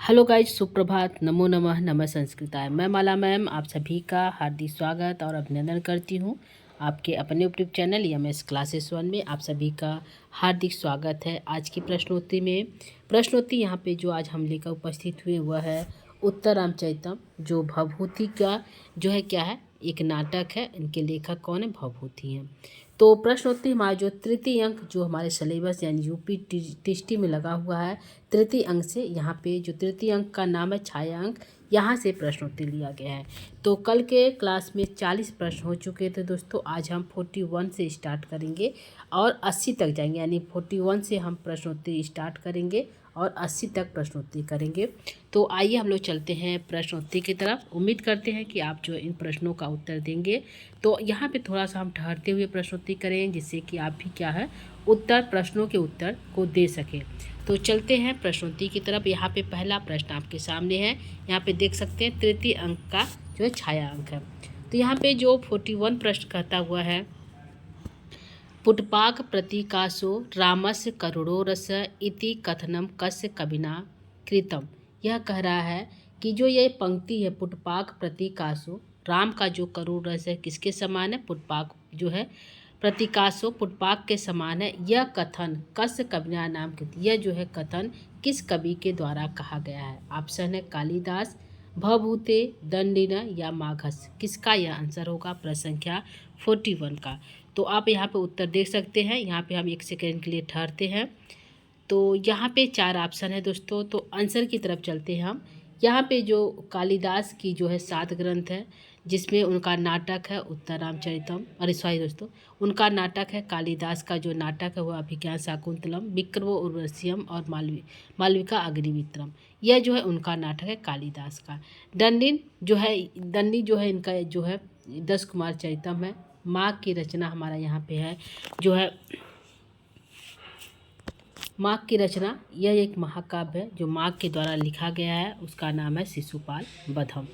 Hello guys, सुप्रभात, नमो नमः, नमः संस्कृताय। मैं माला मैम आप सभी का हार्दिक स्वागत और अभिनंदन करती हूँ। आपके अपने यूट्यूब चैनल एमएस क्लासेस 1 में आप सभी का हार्दिक स्वागत है। आज की प्रश्नोत्तरी में यहाँ पे जो आज हम लेकर उपस्थित हुए वह है उत्तर रामचरितम, जो भवभूति का जो है क्या है, एक नाटक है। इनके लेखक कौन है? भवभूति हैं। तो प्रश्नोत्तरी हमारा जो तृतीय अंक जो हमारे सिलेबस यानी यूपी टीएसटी में लगा हुआ है, तृतीय अंक से यहाँ पे जो तृतीय अंक का नाम है छाया अंक, यहाँ से प्रश्नोत्तरी लिया गया है। तो कल के क्लास में 40 प्रश्न हो चुके थे दोस्तों। आज हम 41 से स्टार्ट करेंगे और 80 तक जाएंगे, यानी 41 से हम प्रश्नोत्तरी स्टार्ट करेंगे और 80 तक प्रश्नोत्तरी करेंगे। तो आइए हम लोग चलते हैं प्रश्नोत्तरी की तरफ। उम्मीद करते हैं कि आप जो इन प्रश्नों का उत्तर देंगे। तो यहाँ पे थोड़ा सा हम ठहरते हुए प्रश्नोत्तरी करें, जिससे कि आप भी क्या है प्रश्नों के उत्तर को दे सकें। तो चलते हैं प्रश्नोत्तरी की तरफ। यहाँ पे पहला प्रश्न आपके सामने है। यहाँ पे देख सकते हैं तृतीय अंक का जो है छाया अंक है। तो यहाँ पे जो 41 प्रश्न कहता हुआ है, पुटपाक प्रतीकासो रामस्य करुणो रस इति कथनम कस्य कविना कृतम। यह कह रहा है कि जो ये पंक्ति है, पुटपाक प्रतीकासो, राम का जो करुण रस है किसके समान है? पुटपाक जो है प्रतीकासो पुटपाक के समान है। यह कथन कस्य कविना नाम कृत, यह जो है कथन किस कवि के द्वारा कहा गया है? ऑप्शन है कालिदास, भवभूते, दंडिन या माघस। किसका यह आंसर होगा? प्रश्न संख्या 41 का। तो आप यहाँ पे उत्तर देख सकते हैं। यहाँ पे हम 1 सेकेंड के लिए ठहरते हैं। तो यहाँ पे 4 ऑप्शन है दोस्तों। तो आंसर की तरफ चलते हैं हम। यहाँ पे जो कालिदास की जो है 7 ग्रंथ है, जिसमें उनका नाटक है उत्तर रामचरितम, अरे सॉरी दोस्तों, उनका नाटक है, कालिदास का जो नाटक है वह अभिज्ञान शाकुंतलम, विक्रमो उर्वशीयम और मालविका अग्निमित्रम। यह जो है उनका नाटक है कालिदास का। दंडी जो है इनका जो है 10 कुमार चरितम है। माघ की रचना हमारा यहाँ पे है जो है माघ की रचना, यह एक महाकाव्य है जो माघ के द्वारा लिखा गया है। उसका नाम है शिशुपाल वधम।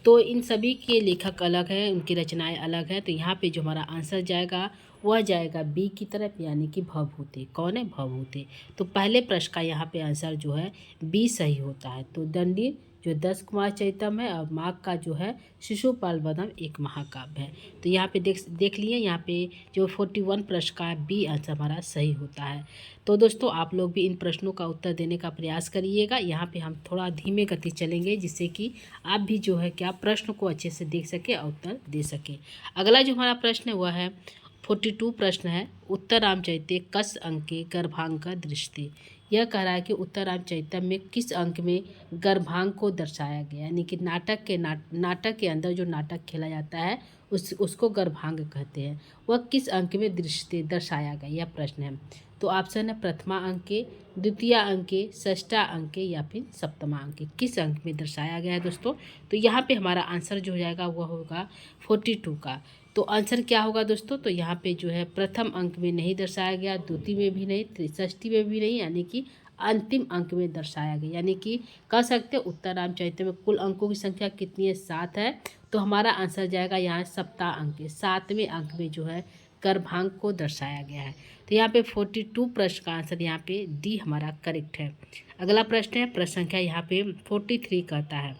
तो इन सभी के लेखक अलग हैं, उनकी रचनाएं अलग हैं। तो यहाँ पे जो हमारा आंसर जाएगा वह जाएगा बी की तरफ, यानी कि भवभूति। कौन है? भवभूति। तो पहले प्रश्न का यहाँ पे आंसर जो है बी सही होता है। तो दंडी जो 10 कुमार चरितम है और माघ का जो है शिशुपाल वधम एक महाकाव्य है। तो यहाँ पे देख लिए, यहाँ पे जो 41 प्रश्न का बी आंसर हमारा सही होता है। तो दोस्तों आप लोग भी इन प्रश्नों का उत्तर देने का प्रयास करिएगा। यहाँ पे हम थोड़ा धीमे गति चलेंगे, जिससे कि आप भी जो है क्या प्रश्न को अच्छे से देख सके और उत्तर दे सके। अगला जो हमारा प्रश्न है वह है 42 प्रश्न है, उत्तर रामचरिते कस अंके गर्भांक दृष्टि। यह कह रहा है कि उत्तर रामचरितम में किस अंक में गर्भांक को दर्शाया गया, यानी कि नाटक के अंदर जो नाटक खेला जाता है उसको गर्भांक कहते हैं। वह किस अंक में दृष्टि दर्शाया गया, यह प्रश्न है। तो ऑप्शन है प्रथमा अंके, द्वितीय अंके, षष्ठा अंके या फिर सप्तमा अंके। किस अंक में दर्शाया गया है दोस्तों? तो यहाँ पे हमारा आंसर जो हो जाएगा वह होगा 42 का। तो आंसर क्या होगा दोस्तों? तो यहाँ पे जो है प्रथम अंक में नहीं दर्शाया गया, द्वितीय में भी नहीं, षष्ठी में भी नहीं, यानी कि अंतिम अंक में दर्शाया गया। यानी कि कह सकते हैं उत्तर रामचरित में कुल अंकों की संख्या कितनी है? 7 है। तो हमारा आंसर जाएगा यहाँ सप्ताह अंक, 7वें अंक में जो है गर्भांक को दर्शाया गया है। तो यहाँ पे 42 प्रश्न का आंसर यहाँ पे डी हमारा करेक्ट है। अगला प्रश्न है, प्रश्न संख्या यहाँ पे 43 कहता है।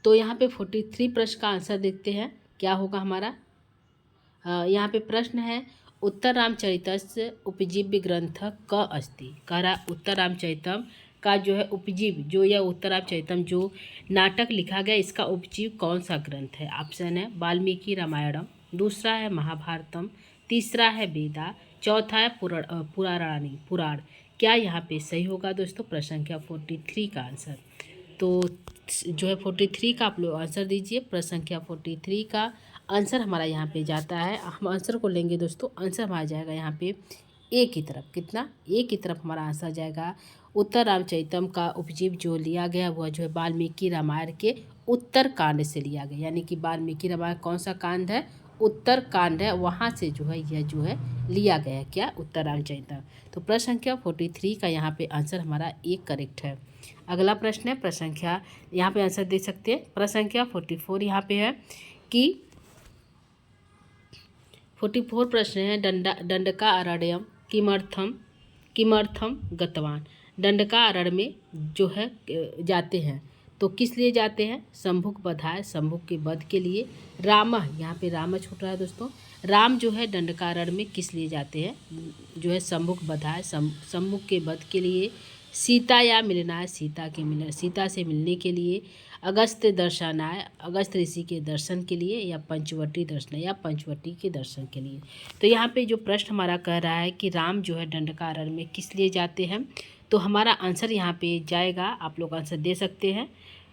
तो यहाँ पे 43 प्रश्न का आंसर देखते हैं क्या होगा हमारा। यहाँ पे प्रश्न है, उत्तर रामचरितस्य उपजीव्य ग्रंथ क अस्ति। कह रहा उत्तर रामचरितम का जो है उपजीव, जो यह उत्तर रामचरितम जो नाटक लिखा गया, इसका उपजीव कौन सा ग्रंथ है? ऑप्शन है वाल्मीकि रामायणम, दूसरा है महाभारतम, तीसरा है वेदा, चौथा है पुराण। क्या यहाँ पे सही होगा दोस्तों? प्रश्न संख्या 43 का आंसर। तो जो है 43 का आप लोग आंसर दीजिए। प्रश्न संख्या 43 का आंसर हमारा यहाँ पे जाता है, हम आंसर को लेंगे दोस्तों। आंसर हमारा जाएगा यहाँ पे ए की तरफ। कितना? ए की तरफ हमारा आंसर जाएगा। उत्तर रामचरितम का उपजीव जो लिया गया वह जो है वाल्मीकि रामायण के उत्तर कांड से लिया गया, यानी कि वाल्मीकि रामायण कौन सा कांड है? उत्तर कांड है, वहाँ से जो है यह जो है लिया गया क्या? उत्तर रामचरितम। तो प्रश्न संख्या 43 का यहाँ पे आंसर हमारा एक करेक्ट है। अगला प्रश्न है, प्रश्न संख्या यहाँ पे आंसर दे सकते हैं। प्रश्न संख्या 44 यहाँ पे है कि 44 प्रश्न है, दंडका अरण्यम किमर्थम गतवान। दंडकारण्य में जो है जाते हैं। तो किस लिए जाते हैं? शंभुक बधाए, शंभुक के वध के लिए। राम, यहाँ पे राम छूट रहा है दोस्तों। राम जो है दंडकारण्य में किस लिए जाते हैं? जो है शंभुक बधाए, शंभुक के वध के लिए। सीता या मिलनाय, सीता से मिलने के लिए। अगस्त्य दर्शनाय, अगस्त ऋषि के दर्शन के लिए। या पंचवटी दर्शन, या पंचवटी के दर्शन के लिए। तो यहाँ पे जो प्रश्न हमारा कह रहा है कि राम जो है दंडकारण्य में किस लिए जाते हैं, तो हमारा आंसर यहाँ पे जाएगा, आप लोग आंसर दे सकते हैं।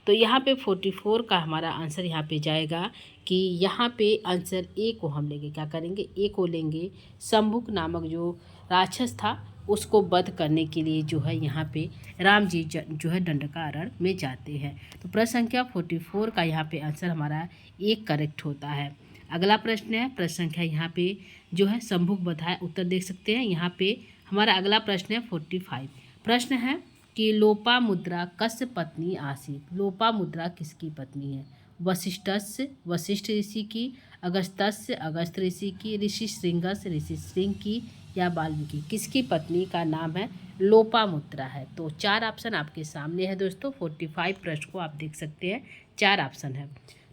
तो यहाँ पे 44 का हमारा आंसर यहाँ पे जाएगा कि यहाँ पे आंसर ए को हम लेंगे, क्या करेंगे? ए को लेंगे। शंभुक नामक जो राक्षस था उसको वध करने के लिए जो है यहाँ पे राम जी जो है दंडकारण्य में जाते हैं। तो प्रश्न संख्या 44 का यहाँ पे आंसर हमारा ए करेक्ट होता है। अगला प्रश्न है, प्रश्न संख्या यहाँ पे जो है शंभुक बधाए, उत्तर देख सकते हैं। यहाँ पे हमारा अगला प्रश्न है 45। प्रश्न है कि लोपामुद्रा कस्य पत्नी आसीत। लोपामुद्रा किसकी पत्नी है? वशिष्ठस्य, वशिष्ठ ऋषि की। अगस्त्यस्य, अगस्त ऋषि की। ऋषि श्रृंगस्य, ऋषि श्रृंग की। या वाल्मीकि, किसकी पत्नी का नाम है लोपामुद्रा है? तो 4 ऑप्शन आपके सामने है दोस्तों। 45 प्रश्न को आप देख सकते हैं, 4 ऑप्शन है।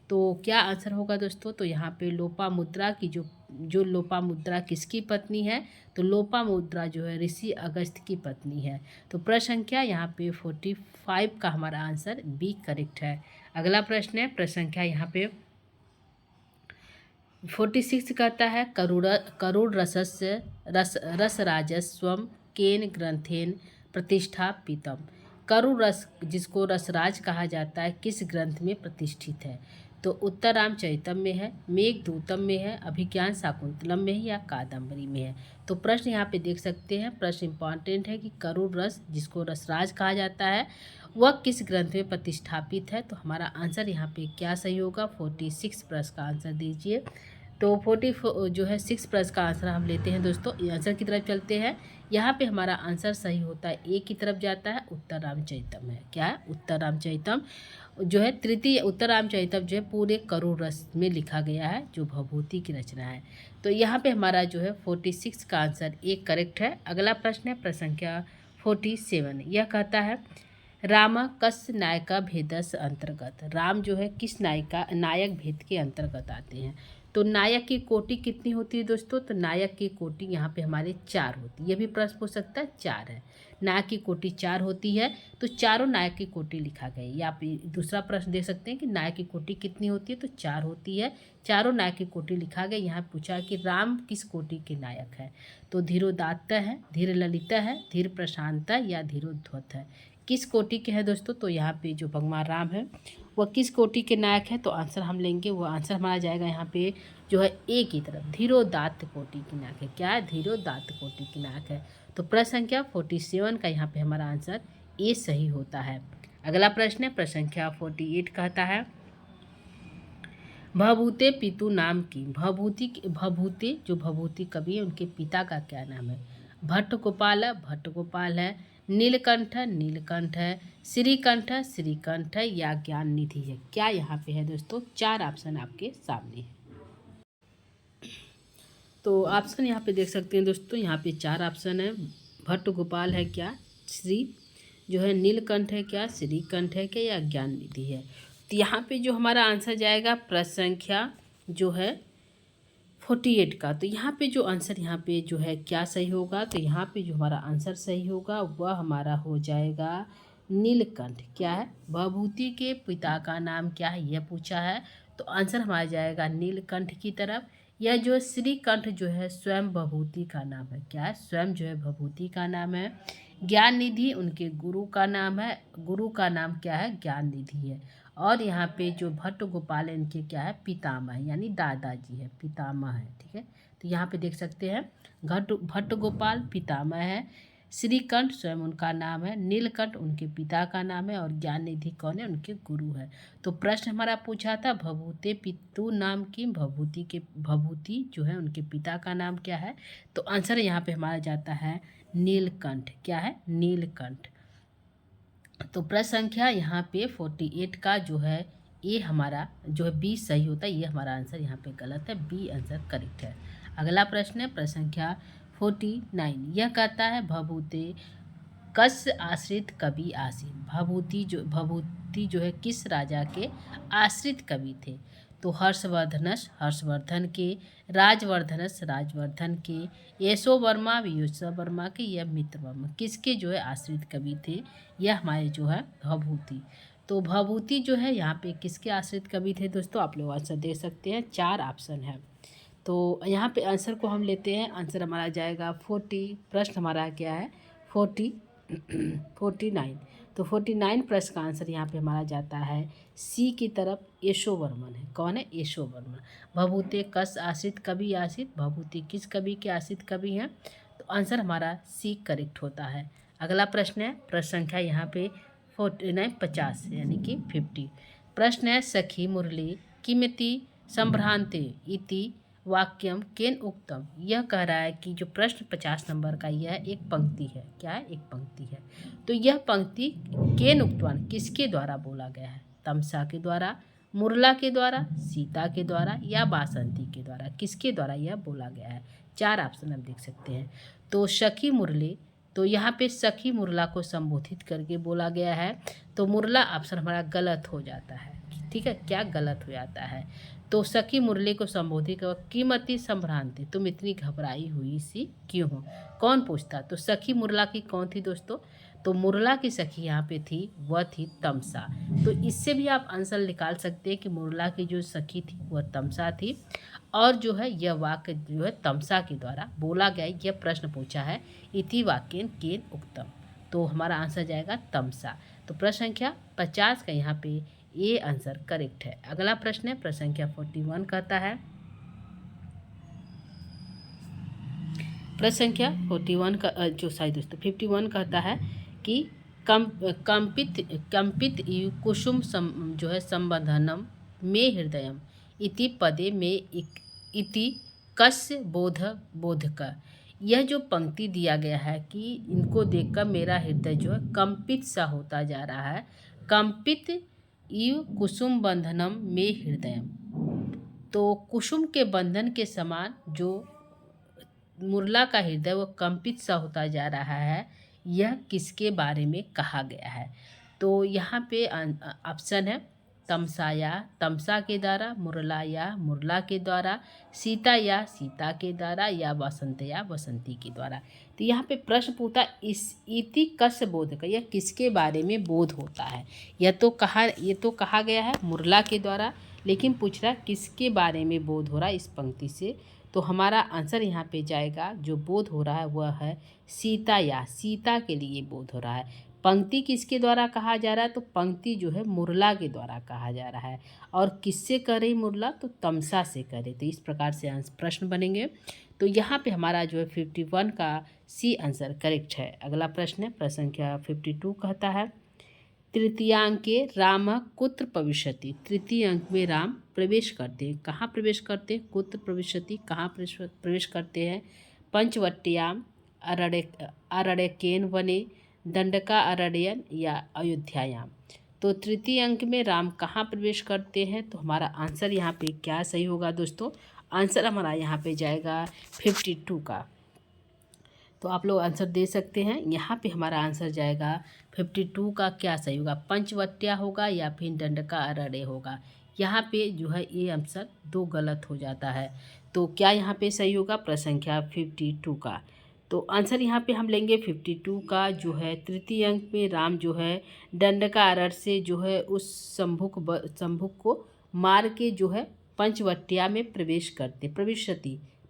तो क्या आंसर होगा दोस्तों? तो यहाँ पे लोपामुद्रा की जो लोपामुद्रा किसकी पत्नी है? तो लोपामुद्रा जो है ऋषि अगस्त की पत्नी है। तो प्रश्न संख्या यहाँ पे 45 का हमारा आंसर बी करेक्ट है। अगला प्रश्न है, प्रश्न संख्या यहाँ पे 46 कहता है करुण रसस्य रसराजस्वम केन ग्रंथेन प्रतिष्ठापितम। करुण रस, जिसको रसराज कहा जाता है, किस ग्रंथ में प्रतिष्ठित है? तो उत्तर रामचरितम में है, मेघदूतम में है, अभिज्ञान शाकुंतलम में है, या कादम्बरी में है। तो प्रश्न यहाँ पे देख सकते हैं, प्रश्न इंपॉर्टेंट है कि करुण रस, जिसको रसराज कहा जाता है, वह किस ग्रंथ में प्रतिष्ठापित है? तो हमारा आंसर यहाँ पे क्या सही होगा? 46 प्रश्न का आंसर दीजिए। तो 44 जो है 6 प्लस का आंसर हम लेते हैं दोस्तों। आंसर की तरफ चलते हैं। यहाँ पे हमारा आंसर सही होता है, ए की तरफ जाता है, उत्तर रामचरितम है। क्या है? उत्तर रामचरितम जो है तृतीय उत्तर रामचरितम जो है पूरे करुण रस में लिखा गया है, जो भभूति की रचना है। तो यहाँ पे हमारा जो है 46 का आंसर ए करेक्ट है। अगला प्रश्न है, प्रश्न संख्या 47। यह कहता है रामा कस्य नायका भेदस्य अंतर्गत। राम जो है किस नायक भेद के अंतर्गत आते हैं? तो नायक की कोटि कितनी होती है दोस्तों? तो नायक की कोटि यहाँ पे हमारे 4 होती है। ये भी प्रश्न पूछ सकता है, 4 है। नायक की कोटि 4 होती है, तो चारों नायक की कोटि लिखा गया है। या आप दूसरा प्रश्न देख सकते हैं कि नायक की कोटि कितनी होती है? तो 4 होती है, चारों नायक की कोटि लिखा गया। यहाँ पूछा कि राम किस कोटि के नायक है? तो धीरोदात्त है, धीर ललिता है, धीर प्रशांत है, या धीरोद्धत है? किस कोटि के हैं दोस्तों? तो यहाँ पे जो भगवान राम है वह किस कोटि के नायक है? तो आंसर हम लेंगे, वो आंसर हमारा जाएगा यहाँ पे जो है ए की तरफ, धीरोदात्त कोटि के नायक है। क्या है? धीरोदात्त कोटि के नायक है। तो प्रश्न संख्या 47 का यहाँ पे हमारा आंसर ए सही होता है। अगला प्रश्न है, प्रश्न संख्या 48 कहता है भभूते पितु नाम की। भभूते जो भभूति कवि है, उनके पिता का क्या नाम है? भट्ट गोपाल है, नीलकंठ है, श्रीकंठ है, या ज्ञान निधि है? क्या यहाँ पे है दोस्तों? 4 ऑप्शन आपके सामने है। तो ऑप्शन यहाँ पे देख सकते हैं दोस्तों, यहाँ पे 4 ऑप्शन है। भट्ट गोपाल है क्या? श्री जो है नीलकंठ है क्या? श्रीकंठ है क्या? या ज्ञान निधि है? तो यहाँ पे जो हमारा आंसर जाएगा प्रश्न संख्या जो है 48 का। तो यहाँ पे जो आंसर यहाँ पे जो है क्या सही होगा? तो यहाँ पे जो हमारा आंसर सही होगा वह हमारा हो जाएगा नीलकंठ। क्या है? भभूति के पिता का नाम क्या है, यह पूछा है। तो आंसर हमारा जाएगा नीलकंठ की तरफ। यह जो श्रीकंठ जो है स्वयं भभूति का नाम है। क्या है? स्वयं जो है भभूति का नाम है। ज्ञान निधि उनके गुरु का नाम है। गुरु का नाम क्या है? ज्ञान निधि है। और यहाँ पे जो भट्ट गोपाल इनके क्या है? पितामह, यानी दादाजी है, पितामह है। ठीक है, तो यहाँ पे देख सकते हैं भट्ट गोपाल पितामह है, श्रीकंठ स्वयं उनका नाम है, नीलकंठ उनके पिता का नाम है, और ज्ञान निधि कौन है? उनके गुरु है। तो प्रश्न हमारा पूछा था भभूते पितु नाम की। भभूति जो है उनके पिता का नाम क्या है? तो आंसर यहाँ पे हमारा जाता है नीलकंठ। क्या है? नीलकंठ। तो प्रश्न संख्या यहाँ पे 48 का जो है ये हमारा जो है बी सही होता है। ये हमारा आंसर यहाँ पे गलत है, बी आंसर करेक्ट है। अगला प्रश्न है, प्रश्न संख्या 49। यह कहता है भभूते कस आश्रित कवि आसीन। भभूति जो है किस राजा के आश्रित कवि थे? तो हर्षवर्धन के, राजवर्धन के, यशोवर्मा वर्मा के या मित्रवर्मा, किसके जो है आश्रित कवि थे? यह हमारे जो है भभूति। तो भभूति जो है यहाँ पे किसके आश्रित कवि थे दोस्तों? आप लोग आंसर दे सकते हैं, 4 ऑप्शन है। तो यहाँ पे आंसर को हम लेते हैं। आंसर हमारा जाएगा 40। प्रश्न हमारा क्या है? 49। तो 49 प्रश्न का आंसर यहाँ पे हमारा जाता है सी की तरफ, यशोवर्मन है। कौन है? यशोवर्मन। भभूति कस आश्रित कवि आश्रित, भभूति किस कवि के आश्रित कवि हैं? तो आंसर हमारा सी करेक्ट होता है। अगला प्रश्न है, प्रश्न संख्या यहाँ पे 50 यानी कि 50। प्रश्न है, सखी मुरली किमिति संभ्रांते इति वाक्यम केन उक्तम। यह कह रहा है कि जो प्रश्न 50 नंबर का यह एक पंक्ति है। क्या है? एक पंक्ति है। तो यह पंक्ति केन उक्तवान किसके द्वारा बोला गया है? तमसा के द्वारा, मुरला के द्वारा, सीता के द्वारा या बासंती के द्वारा? किसके द्वारा यह बोला गया है? 4 ऑप्शन हम देख सकते हैं। तो सखी मुरली, तो यहाँ पे सखी मुरला को संबोधित करके बोला गया है। तो मुरला ऑप्शन हमारा गलत हो जाता है। ठीक है, क्या गलत हो जाता है? तो सखी मुरली को संबोधित कर, कीमती संभ्रांति, तुम इतनी घबराई हुई सी क्यों हो? कौन पूछता? तो सखी मुरला की कौन थी दोस्तों? तो मुरला की सखी यहाँ पे थी, वह थी तमसा। तो इससे भी आप आंसर निकाल सकते हैं कि मुरला की जो सखी थी वह तमसा थी, और जो है यह वाक्य जो है तमसा के द्वारा बोला गया। यह प्रश्न पूछा है, इति वाक्येन केन उक्तम। तो हमारा आंसर जाएगा तमसा। तो प्रश्न संख्या 50 का यहाँ पे ये आंसर करेक्ट है। अगला प्रश्न है, प्रश्न संख्या 41 कहता है, प्रश्न संख्या 41 का 51 कहता है कि कंपित कुसुम जो है संबंधनम में हृदयम इति पदे में इति कस्य बोधक। यह जो पंक्ति दिया गया है कि इनको देखकर मेरा हृदय जो है कंपित सा होता जा रहा है। कंपित इव कुसुम बंधनम में हृदयम, तो कुसुम के बंधन के समान जो मुरला का हृदय वो कंपित सा होता जा रहा है, यह किसके बारे में कहा गया है? तो यहाँ पे ऑप्शन है तमसा के द्वारा, मुरला या मुरला के द्वारा, सीता या सीता के द्वारा, या बसंती के द्वारा। तो यहाँ पे प्रश्न पूछा इस इति कस्य बोध का, यह किसके बारे में बोध होता है? ये तो कहा गया है मुरला के द्वारा, लेकिन पूछ रहा किसके बारे में बोध हो रहा है इस पंक्ति से? तो हमारा आंसर यहाँ पे जाएगा, जो बोध हो रहा है वह है सीता के लिए बोध हो रहा है। पंक्ति किसके द्वारा कहा जा रहा है? तो पंक्ति जो है मुरला के द्वारा कहा जा रहा है। और किससे कर रही मुरला? तो तमसा से करे। तो इस प्रकार से प्रश्न बनेंगे। तो यहाँ पे हमारा जो है 51 का सी आंसर करेक्ट है। अगला प्रश्न है, प्रश्न संख्या 52 कहता है, तृतीयांके राम कुत्र प्रविशति। तृतीय अंक में राम प्रवेश करते हैं। कहाँ प्रवेश करते हैं? कुत्र प्रविशति, कहाँ प्रवेश करते हैं? पंचवट्याम, अरण्यकेन वने, दंडका अरण्यन या अयोध्यायाम। तो तृतीय अंक में राम कहाँ प्रवेश करते हैं? तो हमारा आंसर यहाँ पे क्या सही होगा दोस्तों? आंसर हमारा यहाँ पे जाएगा 52 का। तो आप लोग आंसर दे सकते हैं। यहाँ पे हमारा आंसर जाएगा 52 का क्या सही होगा? पंचवट्या होगा या फिर दंडका अरण्य होगा। यहाँ पे जो है ये आंसर 2 गलत हो जाता है। तो क्या यहाँ पे सही होगा? प्रश्न संख्या 52 का। तो आंसर यहाँ पे हम लेंगे 52 का, जो है तृतीय अंक में राम जो है दंडका अरण्य से जो है उस शंभुक को मार के जो है पंचवट्या में प्रवेश करते।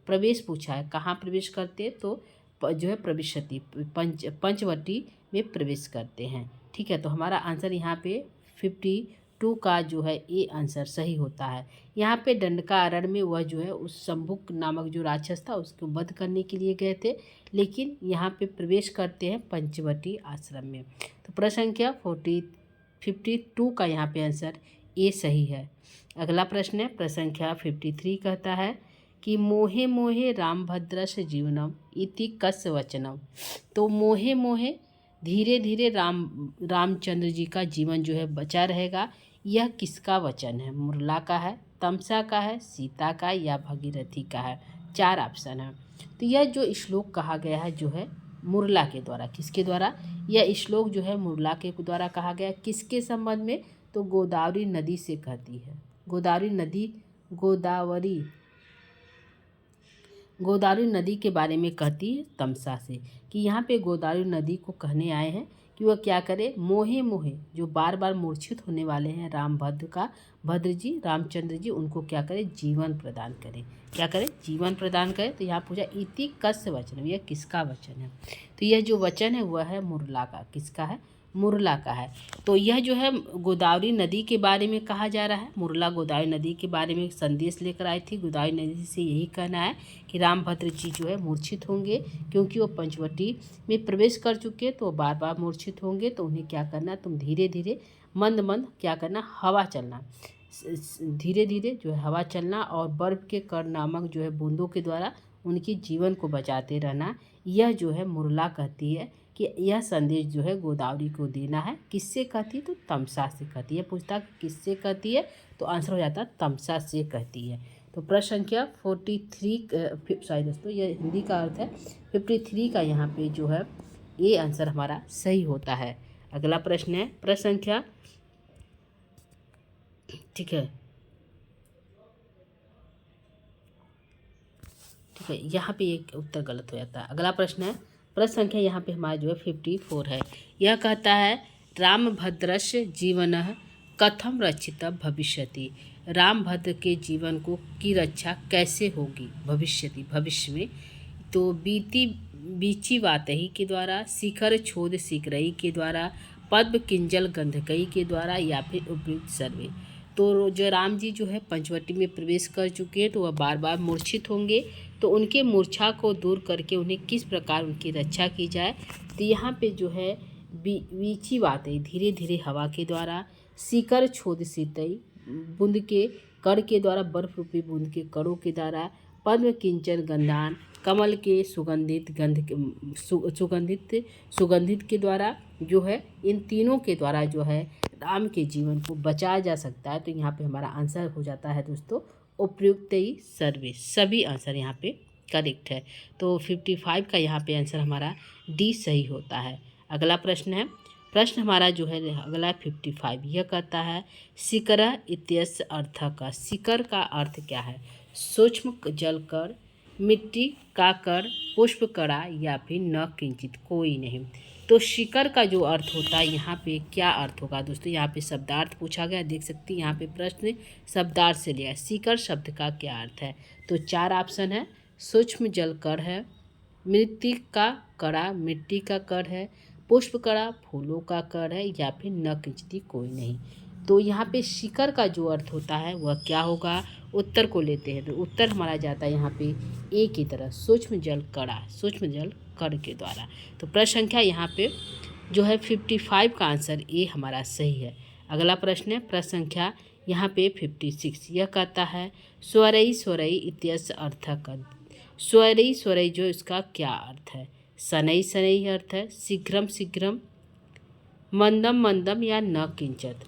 प्रवेश पूछा है, कहाँ प्रवेश करते? तो जो है प्रविशति पंचवटी में प्रवेश करते हैं। ठीक है, तो हमारा आंसर यहाँ पे 52 का जो है ये आंसर सही होता है। यहाँ पे दंडका अरण्य में वह जो है उस शंभुक नामक जो राक्षस था उसको वध करने के लिए गए थे, लेकिन यहाँ पे प्रवेश करते हैं पंचवटी आश्रम में। तो प्रश्न संख्या 52 का यहाँ पे आंसर ए सही है। अगला प्रश्न है, प्रश्न संख्या 53 कहता है कि मोहे मोहे रामभद्रस्य जीवनम इति कस्य वचनम। तो मोहे मोहे धीरे धीरे रामचंद्र जी का जीवन जो है बचा रहेगा, यह किसका वचन है? मुरला का है, तमसा का है, सीता का या भगीरथी का है? 4 ऑप्शन है। तो यह जो श्लोक कहा गया है जो है मुरला के द्वारा। किसके द्वारा? यह श्लोक जो है मुरला के द्वारा कहा गया। किसके संबंध में? तो गोदावरी नदी से कहती है। गोदावरी नदी के बारे में कहती है तमसा से, कि यहाँ पे गोदावरी नदी को कहने आए हैं कि वह क्या करे, मोहे मोहे जो बार बार मूर्छित होने वाले हैं रामचंद्र जी उनको क्या करे, जीवन प्रदान करे। क्या करे? जीवन प्रदान करे। तो यहाँ पूछा इति कस्य वचन, यह किसका वचन है? तो यह जो वचन है वह है मुरला का। किसका है? मुरला का है। तो यह जो है गोदावरी नदी के बारे में कहा जा रहा है। मुरला गोदावरी नदी के बारे में संदेश लेकर आई थी। गोदावरी नदी से यही कहना है कि रामभद्र जी जो है मूर्छित होंगे, क्योंकि वो पंचवटी में प्रवेश कर चुके, तो बार बार मूर्छित होंगे। तो उन्हें क्या करना, तुम धीरे धीरे मंद मंद क्या करना, हवा चलना, धीरे धीरे जो है हवा चलना और बर्फ के कण नामक जो है बूंदों के द्वारा उनके जीवन को बचाते रहना। यह जो है मुरला कहती है कि यह संदेश जो है गोदावरी को देना है। किससे कहती है? तो तमसा से कहती है। पूछता किससे कहती है, तो आंसर हो जाता तमसा से कहती है। तो प्रश्न संख्या 43 सॉरी दोस्तों, यह हिंदी का अर्थ है 53 का यहाँ पे जो है ये आंसर हमारा सही होता है। अगला प्रश्न है प्रश्न संख्या, ठीक है, यहाँ पे एक उत्तर गलत हो जाता है। अगला प्रश्न है प्रश्न संख्या यहाँ पे हमारा जो है 54 है। यह कहता है रामभद्रस्य जीवनः कथम रक्षितः भविष्यति। रामभद्र के जीवन को की रक्षा कैसे होगी भविष्य में? तो बीची वातही के द्वारा, शिखर छोद शिखरई के द्वारा, पद्म किंजल गंधकई के द्वारा, या फिर उपयुक्त सर्वे। तो जो राम जी जो है पंचवटी में प्रवेश कर चुके हैं, तो वह बार बार मूर्छित होंगे। तो उनके मूर्छा को दूर करके उन्हें किस प्रकार उनकी रक्षा की जाए? तो यहाँ पे जो है वीची बातें धीरे धीरे हवा के द्वारा, शिखर छोद शीतई बूंद के कण के द्वारा, बर्फ रूपी बूंद के कणों के द्वारा, पद्म किंचन गंधान कमल के सुगंधित के द्वारा जो है, इन तीनों के द्वारा जो है राम के जीवन को बचाया जा सकता है। तो यहाँ पे हमारा आंसर हो जाता है दोस्तों उपयुक्त सर्वे। सभी आंसर यहाँ पे करेक्ट है। तो 55 का यहाँ पे आंसर हमारा डी सही होता है। अगला प्रश्न है, प्रश्न हमारा जो है अगला 55, यह कहता है शिकर इत्यस्य अर्थ का। शिकर का अर्थ क्या है? सूक्ष्म जल कण, मिट्टी का कण, पुष्प कड़ा, या फिर न किंचित कोई नहीं। तो शिकर का जो अर्थ होता है यहाँ पे क्या अर्थ होगा दोस्तों? यहाँ पे शब्दार्थ पूछा गया, देख सकते हैं यहाँ पे प्रश्न शब्दार्थ से लिया। शिकर शब्द का क्या अर्थ है? तो 4 ऑप्शन है। सूक्ष्म जल कण है, मिट्टी का कड़ा मिट्टी का कण है, पुष्प कड़ा फूलों का कण है, या फिर न किंचित कोई नहीं। तो यहाँ पे शिकर का जो अर्थ होता है वह क्या होगा? उत्तर को लेते हैं तो उत्तर हमारा जाता है यहाँ पे ए की तरह, सूक्ष्म जल कण के द्वारा। तो प्रश्न संख्या यहाँ पे जो है 55 का आंसर ए हमारा सही है। अगला प्रश्न है प्रश्न संख्या यहाँ पे 56, यह कहता है स्वरई इत्यस्य अर्थ का। स्वरई जो इसका क्या अर्थ है? शनई अर्थ है, शीघ्रम मंदम या न किंचत।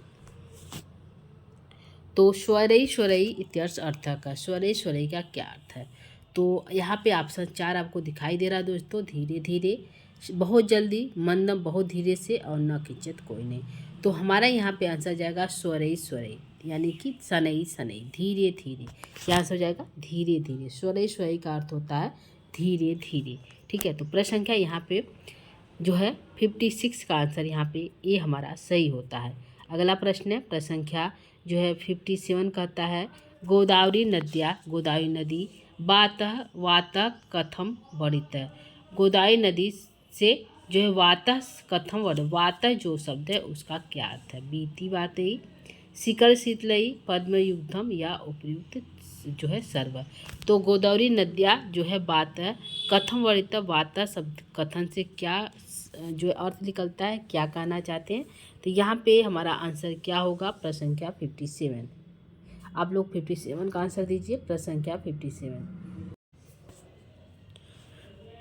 तो स्वरई इत्यर्थ अर्थ का स्वरई का क्या अर्थ है? तो यहाँ पे ऑप्शन 4 आपको दिखाई दे रहा है दोस्तों, धीरे धीरे, बहुत जल्दी, मंदम बहुत धीरे से, और न किंचित कोई नहीं। तो हमारा यहाँ पे आंसर जाएगा स्वरई यानी कि शनई धीरे धीरे। क्या आंसर हो जाएगा? धीरे धीरे। स्वरई का अर्थ होता है धीरे धीरे। ठीक है, तो प्रश्न संख्या यहाँ पे जो है 56 का आंसर यहाँ पे ए हमारा सही होता है। अगला प्रश्न है प्रश्न संख्या जो है 57 कहता है गोदावरी नदी वातः कथम बढ़ित। गोदावरी नदी से जो है वातः कथम बढ़, वातः जो शब्द है उसका क्या अर्थ है? बीती वातई, शिखर शीतलई, पद्मयुग्धम, या उपयुक्त जो है सर्व। तो गोदावरी नदियाँ जो है वातः कथम बढ़ित, वातः शब्द कथन से क्या जो अर्थ निकलता है, क्या कहना चाहते हैं? तो यहाँ पे हमारा आंसर क्या होगा? प्रश्न संख्या 57। आप लोग 57 का आंसर दीजिए, प्रश्न संख्या 57।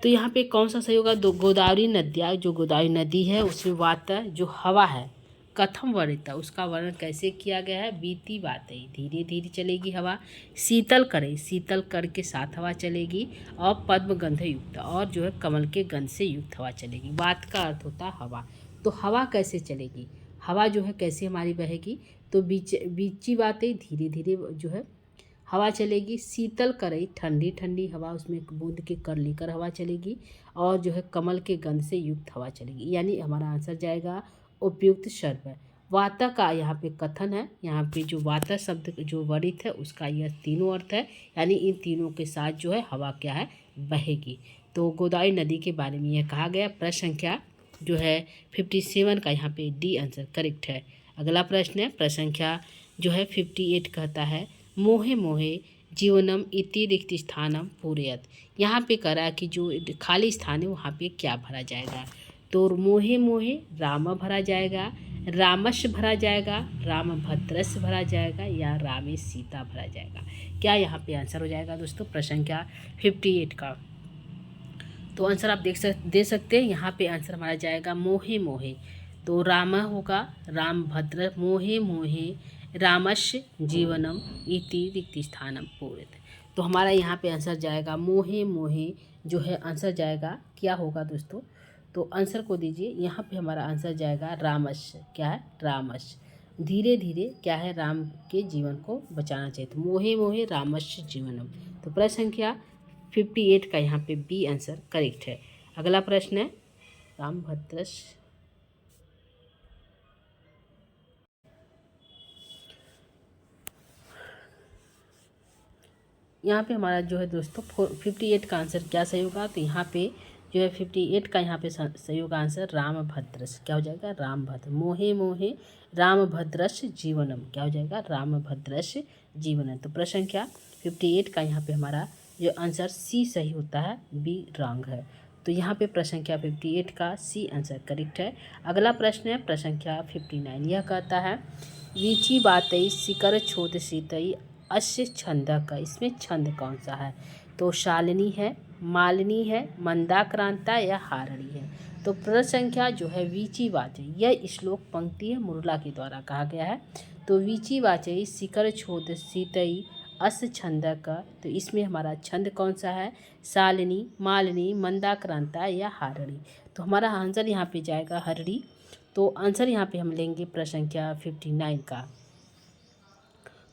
तो यहाँ पे कौन सा सही होगा? गोदावरी नदियाँ, जो गोदावरी नदी है उसमें वातः जो हवा है, कथम वर्णित, उसका वर्णन कैसे किया गया है। बीती बातें, धीरे धीरे चलेगी हवा। शीतल करे, शीतल कर के साथ हवा चलेगी। और पद्म गंध युक्त, और जो है कमल के गंध से युक्त हवा चलेगी। बात का अर्थ होता है हवा। तो हवा कैसे चलेगी, हवा जो है कैसे हमारी बहेगी, तो बीची बातें, धीरे धीरे जो है हवा चलेगी। शीतल करई, ठंडी ठंडी हवा, उसमें एक बूंद के कर लेकर हवा चलेगी। और जो है कमल के गंध से युक्त हवा चलेगी। यानी हमारा आंसर जाएगा उपयुक्त शर्ब। वाता का यहाँ पे कथन है, यहाँ पे जो वाता शब्द जो वरित है उसका यह तीनों अर्थ है। यानी इन तीनों के साथ जो है हवा क्या है, बहेगी। तो गोदावरी नदी के बारे में यह कहा गया। प्रश्न संख्या जो है 57 का यहाँ पे डी आंसर करेक्ट है। अगला प्रश्न है प्रश्न संख्या जो है 58 कहता है मोहे मोहे जीवनम इति रिक्त स्थानम पूरयत। यहाँ पे करा कि जो खाली स्थान है वहाँ पे क्या भरा जाएगा। तो मोहे मोहे राम भरा जाएगा, रामश भरा जाएगा, रामभद्रस भरा जाएगा, या रामे सीता भरा जाएगा। क्या यहाँ पे आंसर हो जाएगा दोस्तों प्रश्न संख्या 58 का। तो आंसर आप दे सकते हैं। यहाँ पे आंसर हमारा जाएगा मोहे मोहे। तो राम होगा, रामभद्र, मोहे मोहे रामस्य जीवनम इति रिक्त स्थानम पूरित। तो हमारा यहाँ पे आंसर जाएगा मोहे मोहे, जो है आंसर जाएगा क्या होगा दोस्तों। तो आंसर को दीजिए, यहाँ पे हमारा आंसर जाएगा रामस्य। क्या है, रामस्य। धीरे धीरे क्या है, राम के जीवन को बचाना चाहिए। तो मोहे मोहे रामस्य जीवनम। तो प्रश्न संख्या 58 का यहाँ पे बी आंसर करेक्ट है। अगला प्रश्न है रामभद्रस। यहाँ पे हमारा जो है दोस्तों 58 का आंसर क्या सही होगा। तो यहाँ पे जो है 58 का यहाँ पे सही होगा आंसर रामभद्रस। क्या हो जाएगा, रामभद्र। मोहे मोहे रामभद्रस जीवनम, क्या हो जाएगा, रामभद्रस जीवनम। तो प्रश्न संख्या 58 का यहाँ पे हमारा जो आंसर सी सही होता है, बी रॉन्ग है। तो यहाँ पे प्रश्न संख्या 58 का सी आंसर करेक्ट है। अगला प्रश्न है प्रश्न संख्या 59। यह कहता है वीची बातई शिकर छोद सीतई अश्य छंद का, इसमें छंद कौन सा है। तो शालिनी है, मालिनी है, मंदाक्रांता या हारणी है। तो प्रश्न संख्या जो है वीची वाचई, यह श्लोक पंक्ति है मुरला के द्वारा कहा गया है। तो वीची वाचई शिकर छोद सीतई अस छंद का, तो इसमें हमारा छंद कौन सा है, शालिनी, मालिनी, मंदाक्रांता या हारणी। तो हमारा आंसर यहाँ पे जाएगा हरणी। तो आंसर यहाँ पे हम लेंगे प्रश्न संख्या 59 का।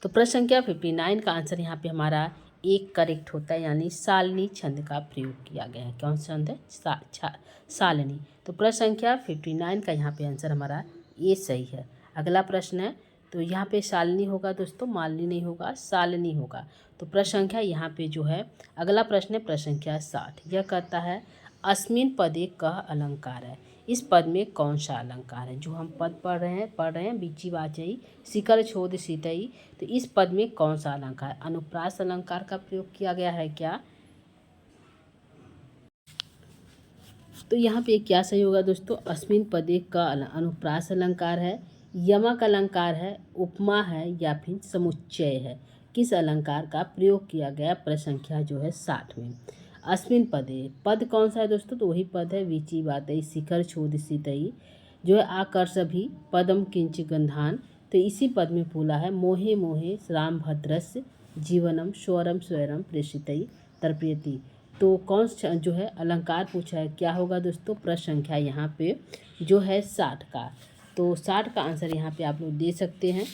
तो प्रश्न संख्या 59 का आंसर यहाँ पे हमारा एक करेक्ट होता है, यानी शालिनी छंद का प्रयोग किया गया है। कौन सा छंद है, शालिनी। तो प्रश्न संख्या 59 का यहाँ पे आंसर हमारा ये सही है। अगला प्रश्न है, तो यहाँ पे शालिनी होगा दोस्तों, मालिनी नहीं होगा, शालिनी होगा। तो प्रश्न संख्या यहाँ पे जो है अगला प्रश्न है प्रश्न संख्या 60। यह कहता है अस्मिन पदे कह अलंकार है, इस पद में कौन सा अलंकार है। जो हम पद पढ़ रहे हैं बीची वाचई शिकर छोद सीतई, तो इस पद में कौन सा अलंकार, अनुप्रास अलंकार का प्रयोग किया गया है क्या। तो यहाँ पे क्या सही होगा दोस्तों, अस्मिन पदे का अनुप्रास अलंकार है, यमक अलंकार है, उपमा है, या फिर समुच्चय है। किस अलंकार का प्रयोग किया गया प्रश्न संख्या जो है 60 में। अस्मिन पदे, पद कौन सा है दोस्तों, तो वही पद है वीची बातई शिखर छोद सीतई, जो है आकर्ष भी पदम किंच गंधान। तो इसी पद में बोला है मोहे मोहे रामभद्रस्य जीवनम स्वरम स्वरम प्रेषितई तर्पयति। तो कौन सा जो है अलंकार पूछा है, क्या होगा दोस्तों प्रश्न संख्या यहाँ पे जो है 60 का। तो 60 का आंसर यहाँ पे आप लोग दे सकते हैं।